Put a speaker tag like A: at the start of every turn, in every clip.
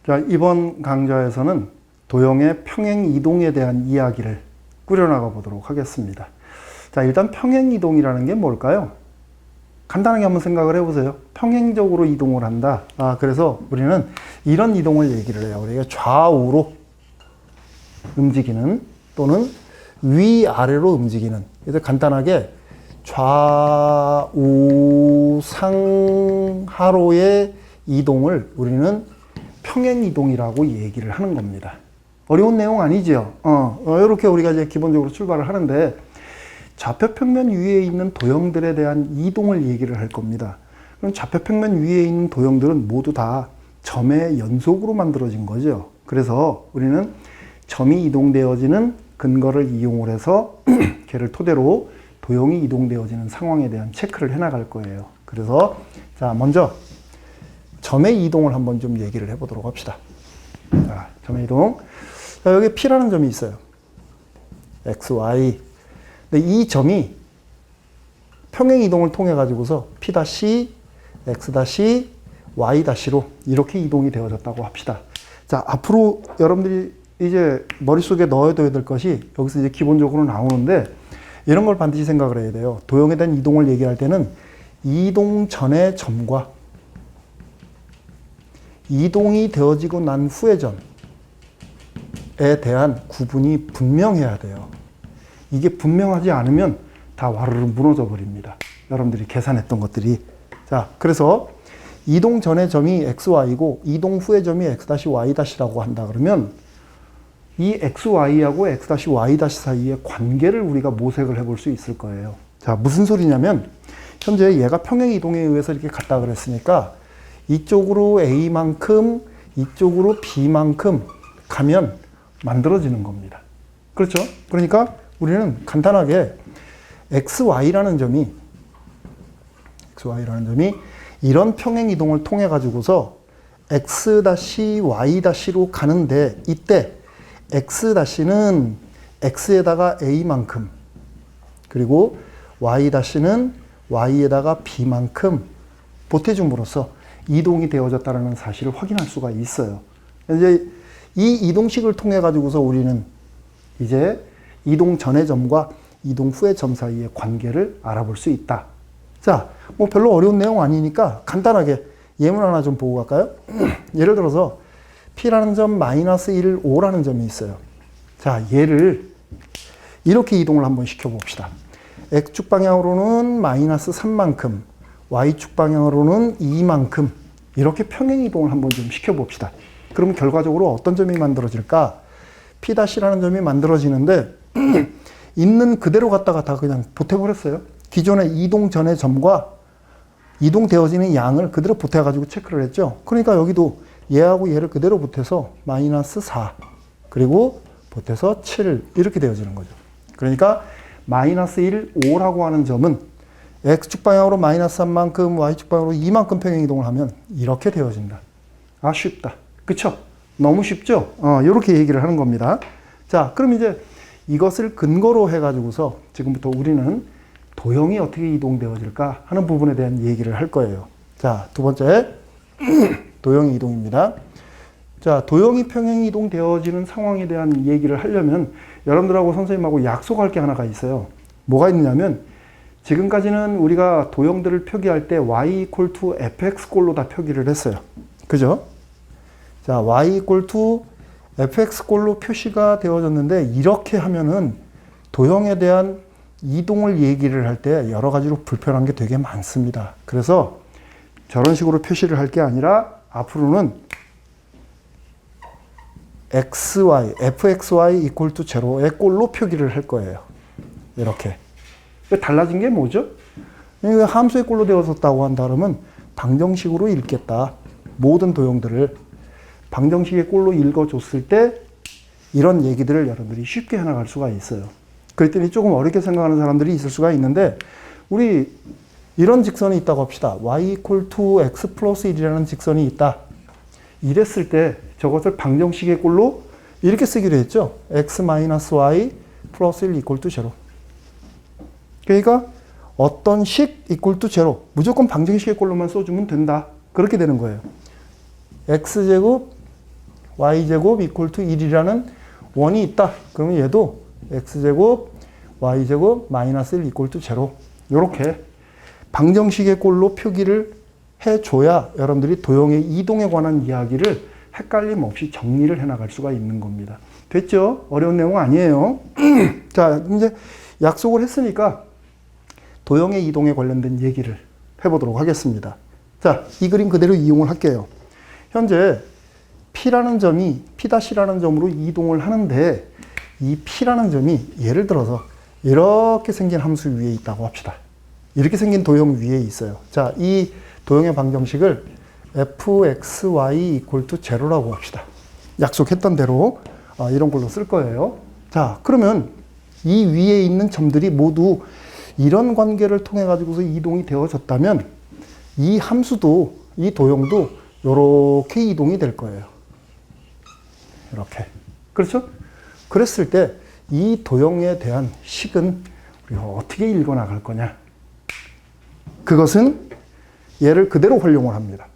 A: 자, 이번 강좌에서는 도형의 평행 이동에 대한 이야기를 꾸려나가 보도록 하겠습니다. 자, 일단 평행 이동이라는 게 뭘까요? 간단하게 한번 생각을 해보세요. 평행적으로 이동을 한다. 그래서 우리는 이런 이동을 얘기를 해요. 우리가 좌우로 움직이는 또는 위아래로 움직이는. 그래서 간단하게 좌우 상하로의 이동을 우리는 평행 이동이라고 얘기를 하는 겁니다. 어려운 내용 아니죠? 이렇게 우리가 이제 기본적으로 출발을 하는데 좌표평면 위에 있는 도형들에 대한 이동을 얘기를 할 겁니다. 그럼 좌표평면 위에 있는 도형들은 모두 다 점의 연속으로 만들어진 거죠. 그래서 우리는 점이 이동되어지는 근거를 이용을 해서 걔를 토대로 도형이 이동되어지는 상황에 대한 체크를 해나갈 거예요. 그래서 자, 먼저 점의 이동을 한번 좀 얘기를 해보도록 합시다. 자, 점의 이동. 자, 여기 P라는 점이 있어요. X, Y. 근데 이 점이 평행 이동을 통해 가지고서 P-, X-, Y-로 이렇게 이동이 되어졌다고 합시다. 자, 앞으로 여러분들이 이제 머릿속에 넣어둬야 될 것이 여기서 이제 기본적으로 나오는데 이런 걸 반드시 생각을 해야 돼요. 도형에 대한 이동을 얘기할 때는 이동 전의 점과 이동이 되어지고 난 후의 점에 대한 구분이 분명해야 돼요. 이게 분명하지 않으면 다 와르르 무너져 버립니다. 여러분들이 계산했던 것들이. 자, 그래서 이동 전의 점이 XY고 이동 후의 점이 X-Y-라고 한다 그러면 이 XY하고 X-Y- 사이의 관계를 우리가 모색을 해볼 수 있을 거예요. 자, 무슨 소리냐면 현재 얘가 평행 이동에 의해서 이렇게 갔다 그랬으니까 이쪽으로 A만큼 이쪽으로 B만큼 가면 만들어지는 겁니다. 그렇죠? 그러니까 우리는 간단하게 XY라는 점이 이런 평행 이동을 통해 가지고서 X-Y-로 가는데 이때 X-는 X에다가 A만큼 그리고 Y-는 Y에다가 B만큼 보태줌으로써 이동이 되어졌다는 사실을 확인할 수가 있어요. 이제 이 이동식을 통해 가지고서 우리는 이제 이동 전의 점과 이동 후의 점 사이의 관계를 알아볼 수 있다. 자, 뭐 별로 어려운 내용 아니니까 간단하게 예문 하나 좀 보고 갈까요? 예를 들어서 P라는 점 -1, 5라는 점이 있어요. 자, 얘를 이렇게 이동을 한번 시켜봅시다. X축 방향으로는 -3만큼, Y축 방향으로는 2만큼 이렇게 평행 이동을 한번 좀 시켜봅시다. 그러면 결과적으로 어떤 점이 만들어질까? P-라는 점이 만들어지는데 있는 그대로 갖다가 다 그냥 보태버렸어요. 기존의 이동 전의 점과 이동되어지는 양을 그대로 보태가지고 체크를 했죠. 그러니까 여기도 얘하고 얘를 그대로 보태서 -4 그리고 보태서 7 이렇게 되어지는 거죠. 그러니까 -1, 5라고 하는 점은 X축 방향으로 -3만큼 Y축 방향으로 2만큼 평행 이동을 하면 이렇게 되어진다. 쉽다. 그쵸? 너무 쉽죠? 이렇게 얘기를 하는 겁니다. 자, 그럼 이제 이것을 근거로 해가지고서 지금부터 우리는 도형이 어떻게 이동되어질까 하는 부분에 대한 얘기를 할 거예요. 자, 두 번째 도형 이동입니다. 자, 도형이 평행 이동되어지는 상황에 대한 얘기를 하려면 여러분들하고 선생님하고 약속할 게 하나가 있어요. 뭐가 있느냐면 지금까지는 우리가 도형들을 표기할 때 y = fx꼴로 다 표기를 했어요. 그죠? 자, y = fx꼴로 표시가 되어졌는데 이렇게 하면은 도형에 대한 이동을 얘기를 할 때 여러 가지로 불편한 게 되게 많습니다. 그래서 저런 식으로 표시를 할 게 아니라 앞으로는 xy, fxy = 0의 꼴로 표기를 할 거예요. 이렇게. 달라진 게 뭐죠? 함수의 꼴로 되어졌다고 한다 그러면 방정식으로 읽겠다. 모든 도형들을 방정식의 꼴로 읽어줬을 때 이런 얘기들을 여러분들이 쉽게 해나갈 수가 있어요. 그랬더니 조금 어렵게 생각하는 사람들이 있을 수가 있는데 우리 이런 직선이 있다고 합시다. y = x + 1이라는 직선이 있다. 이랬을 때 저것을 방정식의 꼴로 이렇게 쓰기로 했죠. x - y + 1 = 0. 그러니까 어떤 식 = 0. 무조건 방정식의 꼴로만 써주면 된다. 그렇게 되는 거예요. x제곱 y제곱 이퀄 투 1이라는 원이 있다. 그러면 얘도 x제곱 y제곱 마이너스 1 이퀄 투 제로. 요렇게 방정식의 꼴로 표기를 해줘야 여러분들이 도형의 이동에 관한 이야기를 헷갈림 없이 정리를 해나갈 수가 있는 겁니다. 됐죠? 어려운 내용 아니에요. 자, 이제 약속을 했으니까 도형의 이동에 관련된 얘기를 해보도록 하겠습니다. 자, 이 그림 그대로 이용을 할게요. 현재 P라는 점이 P'라는 점으로 이동을 하는데 이 P라는 점이 예를 들어서 이렇게 생긴 함수 위에 있다고 합시다. 이렇게 생긴 도형 위에 있어요. 자, 이 도형의 방정식을 fxy equal to 0라고 합시다. 약속했던 대로 이런 걸로 쓸 거예요. 자, 그러면 이 위에 있는 점들이 모두 이런 관계를 통해 가지고서 이동이 되어졌다면 이 함수도 이 도형도 이렇게 이동이 될 거예요. 이렇게. 그렇죠? 그랬을 때 이 도형에 대한 식은 우리가 어떻게 읽어 나갈 거냐? 그것은 얘를 그대로 활용을 합니다.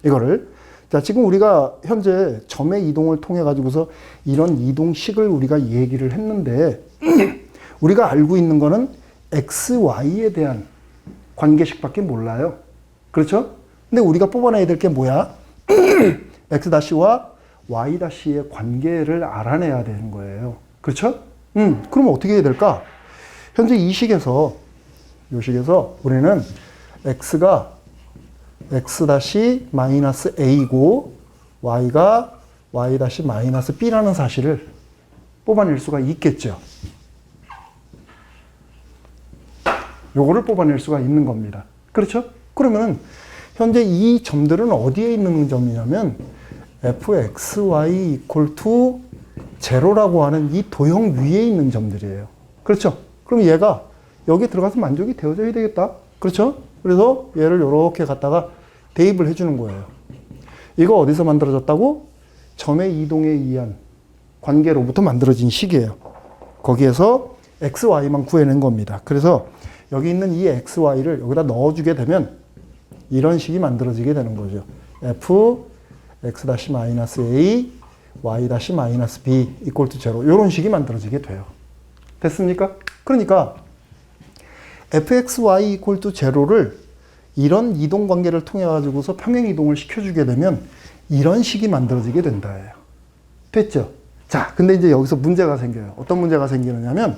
A: 이거를. 자, 지금 우리가 현재 점의 이동을 통해 가지고서 이런 이동식을 우리가 얘기를 했는데 우리가 알고 있는 거는 x, y에 대한 관계식밖에 몰라요. 그렇죠? 근데 우리가 뽑아내야 될 게 뭐야? x-와 y-의 관계를 알아내야 되는 거예요. 그렇죠? 그럼 어떻게 해야 될까? 현재 이 식에서, 이 식에서 우리는 x가 x-a고 y가 y-b라는 사실을 뽑아낼 수가 있겠죠. 요거를 뽑아낼 수가 있는 겁니다. 그렇죠? 그러면 현재 이 점들은 어디에 있는 점이냐면 fxy equal to 0라고 하는 이 도형 위에 있는 점들이에요. 그렇죠? 그럼 얘가 여기에 들어가서 만족이 되어져야 되겠다. 그렇죠? 그래서 얘를 이렇게 갖다가 대입을 해주는 거예요. 이거 어디서 만들어졌다고? 점의 이동에 의한 관계로부터 만들어진 식이에요. 거기에서 x, y만 구해낸 겁니다. 그래서 여기 있는 이 x, y를 여기다 넣어주게 되면 이런 식이 만들어지게 되는 거죠. f x-a y-b equal to 0 이런 식이 만들어지게 돼요. 됐습니까? 그러니까 fxy equal to 0를 이런 이동 관계를 통해 가지고서 평행 이동을 시켜주게 되면 이런 식이 만들어지게 된다예요. 됐죠? 자, 근데 이제 여기서 문제가 생겨요. 어떤 문제가 생기느냐면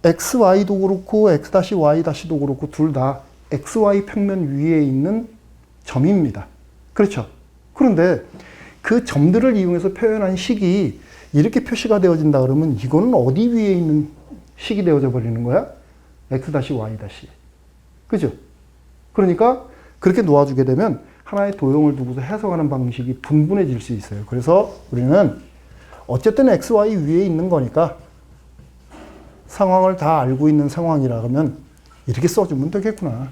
A: xy도 그렇고 x-y-도 그렇고 둘 다 xy 평면 위에 있는 점입니다. 그렇죠? 그런데 그 점들을 이용해서 표현한 식이 이렇게 표시가 되어진다 그러면 이거는 어디 위에 있는 식이 되어져 버리는 거야? x-y. 그죠? 그러니까 그렇게 놓아주게 되면 하나의 도형을 두고서 해석하는 방식이 분분해질 수 있어요. 그래서 우리는 어쨌든 xy 위에 있는 거니까 상황을 다 알고 있는 상황이라 그러면 이렇게 써주면 되겠구나.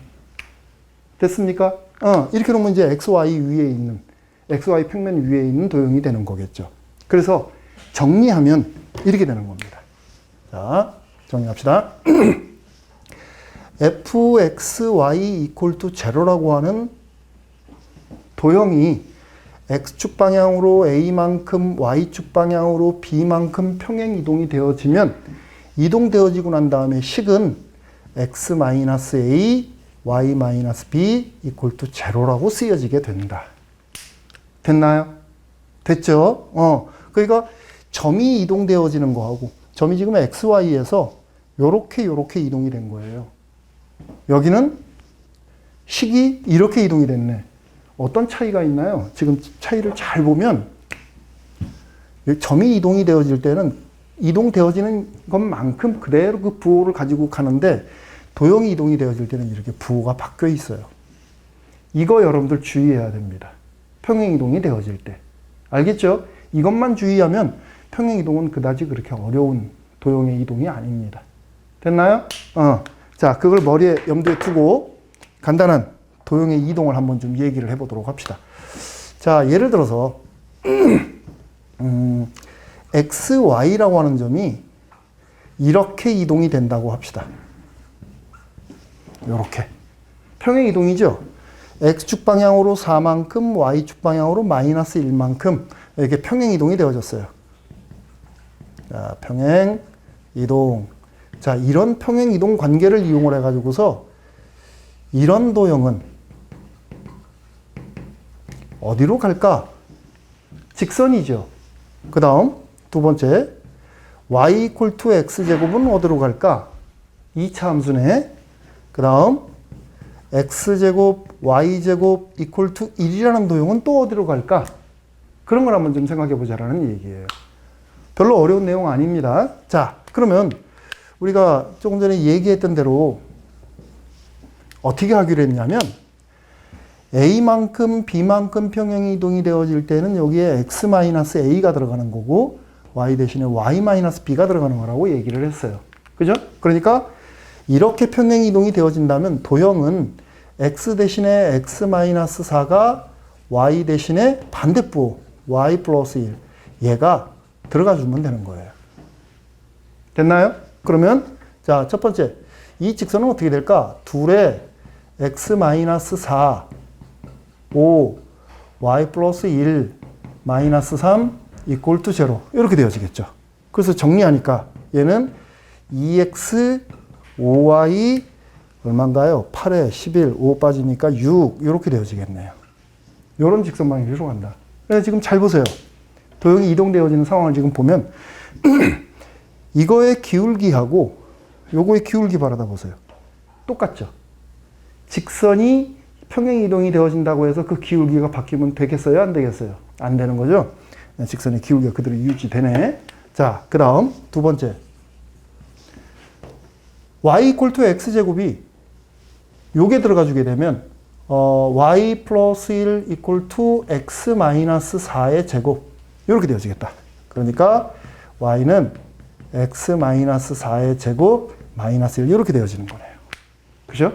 A: 됐습니까? 이렇게 놓으면 이제 xy 위에 있는, xy 평면 위에 있는 도형이 되는 거겠죠. 그래서 정리하면 이렇게 되는 겁니다. 자, 정리합시다. fxy equal to 0라고 하는 도형이 x축 방향으로 a만큼 y축 방향으로 b만큼 평행 이동이 되어지면 이동되어지고 난 다음에 식은 x-a y-b equal to 0라고 쓰여지게 된다. 됐나요? 됐죠? 그러니까 점이 이동되어지는 거하고 점이 지금 xy에서 요렇게 이동이 된 거예요. 여기는 식이 이렇게 이동이 됐네. 어떤 차이가 있나요? 지금 차이를 잘 보면 점이 이동이 되어질 때는 이동되어지는 것만큼 그대로 그 부호를 가지고 가는데 도형이 이동이 되어질 때는 이렇게 부호가 바뀌어 있어요. 이거 여러분들 주의해야 됩니다. 평행 이동이 되어질 때. 알겠죠? 이것만 주의하면 평행 이동은 그다지 그렇게 어려운 도형의 이동이 아닙니다. 됐나요? 자, 그걸 머리에 염두에 두고 간단한 도형의 이동을 한번 좀 얘기를 해보도록 합시다. 자, 예를 들어서 x, y라고 하는 점이 이렇게 이동이 된다고 합시다. 이렇게 평행 이동이죠. X축 방향으로 4만큼, Y축 방향으로 마이너스 1만큼 이렇게 평행 이동이 되어졌어요. 자, 평행 이동. 자, 이런 평행 이동 관계를 이용을 해가지고서 이런 도형은 어디로 갈까? 직선이죠. 그 다음 두 번째, y equal to x제곱은 어디로 갈까? 2차 함수네. 그 다음 x제곱, y제곱 equal to 1이라는 도형은 또 어디로 갈까? 그런 걸 한번 좀 생각해 보자라는 얘기예요. 별로 어려운 내용 아닙니다. 자, 그러면 우리가 조금 전에 얘기했던 대로 어떻게 하기로 했냐면 A만큼 B만큼 평행 이동이 되어질 때는 여기에 X-A가 들어가는 거고 Y 대신에 Y-B가 들어가는 거라고 얘기를 했어요. 그죠? 그러니까 이렇게 평행 이동이 되어진다면 도형은 X 대신에 X-4가 Y 대신에 반대부 Y 플러스 1 얘가 들어가 주면 되는 거예요. 됐나요? 그러면 자, 첫 번째 이 직선은 어떻게 될까? 둘의 X-4 5 Y 플러스 1 마이너스 3 equal to 0 이렇게 되어지겠죠. 그래서 정리하니까 얘는 2x 5y 얼마인가요? 8에 11 5 빠지니까 6 이렇게 되어지겠네요. 이런 직선 방향으로 간다. 그래서 지금 잘 보세요. 도형이 이동되어지는 상황을 지금 보면 이거의 기울기하고 요거의 기울기 바라다 보세요. 똑같죠. 직선이 평행 이동이 되어진다고 해서 그 기울기가 바뀌면 되겠어요? 안 되겠어요? 안 되는 거죠? 직선의 기울기가 그대로 유지되네. 자, 그 다음 두 번째. y equal to x제곱이 요게 들어가 주게 되면 y 플러스 1 equal to x 마이너스 4의 제곱 이렇게 되어지겠다. 그러니까 y는 x 마이너스 4의 제곱 마이너스 1 이렇게 되어지는 거네요. 그죠?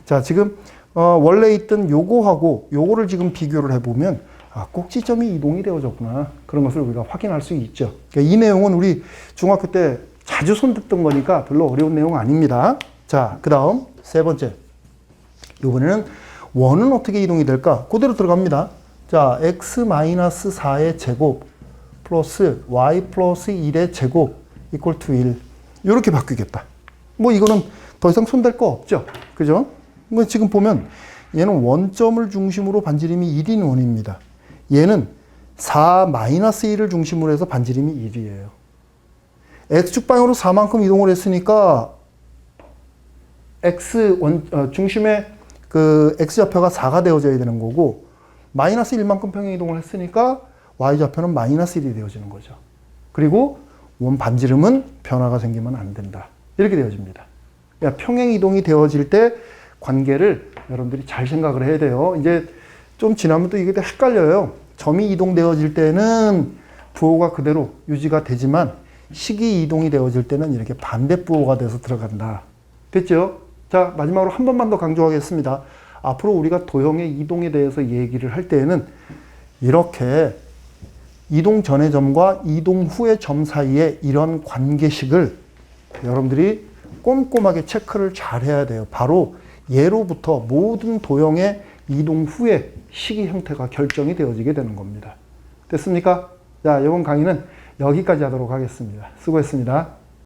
A: 자, 지금 원래 있던 요거하고 요거를 지금 비교를 해보면 아, 꼭지점이 이동이 되어졌구나. 그런 것을 우리가 확인할 수 있죠. 그러니까 이 내용은 우리 중학교 때 자주 손댔던 거니까 별로 어려운 내용 아닙니다. 자, 그 다음 세 번째. 이번에는 원은 어떻게 이동이 될까? 그대로 들어갑니다. 자, x-4의 제곱 플러스 y 플러스 1의 제곱 equal to 1 이렇게 바뀌겠다. 뭐 이거는 더 이상 손댈 거 없죠. 그죠? 뭐 지금 보면 얘는 원점을 중심으로 반지름이 1인 원입니다. 얘는 4-1을 중심으로 해서 반지름이 1이에요. x축 방향으로 4만큼 이동을 했으니까 중심의 그 x좌표가 4가 되어져야 되는 거고 마이너스 1만큼 평행 이동을 했으니까 y좌표는 마이너스 1이 되어지는 거죠. 그리고 원 반지름은 변화가 생기면 안 된다. 이렇게 되어집니다. 그러니까 평행 이동이 되어질 때 관계를 여러분들이 잘 생각을 해야 돼요. 이제 좀 지나면 또 이게 헷갈려요. 점이 이동되어질 때는 부호가 그대로 유지가 되지만 식이 이동이 되어질 때는 이렇게 반대 부호가 돼서 들어간다. 됐죠? 자, 마지막으로 한 번만 더 강조하겠습니다. 앞으로 우리가 도형의 이동에 대해서 얘기를 할 때에는 이렇게 이동 전의 점과 이동 후의 점 사이에 이런 관계식을 여러분들이 꼼꼼하게 체크를 잘 해야 돼요. 바로 예로부터 모든 도형의 이동 후에 식이 형태가 결정이 되어지게 되는 겁니다. 됐습니까? 자, 이번 강의는 여기까지 하도록 하겠습니다. 수고했습니다.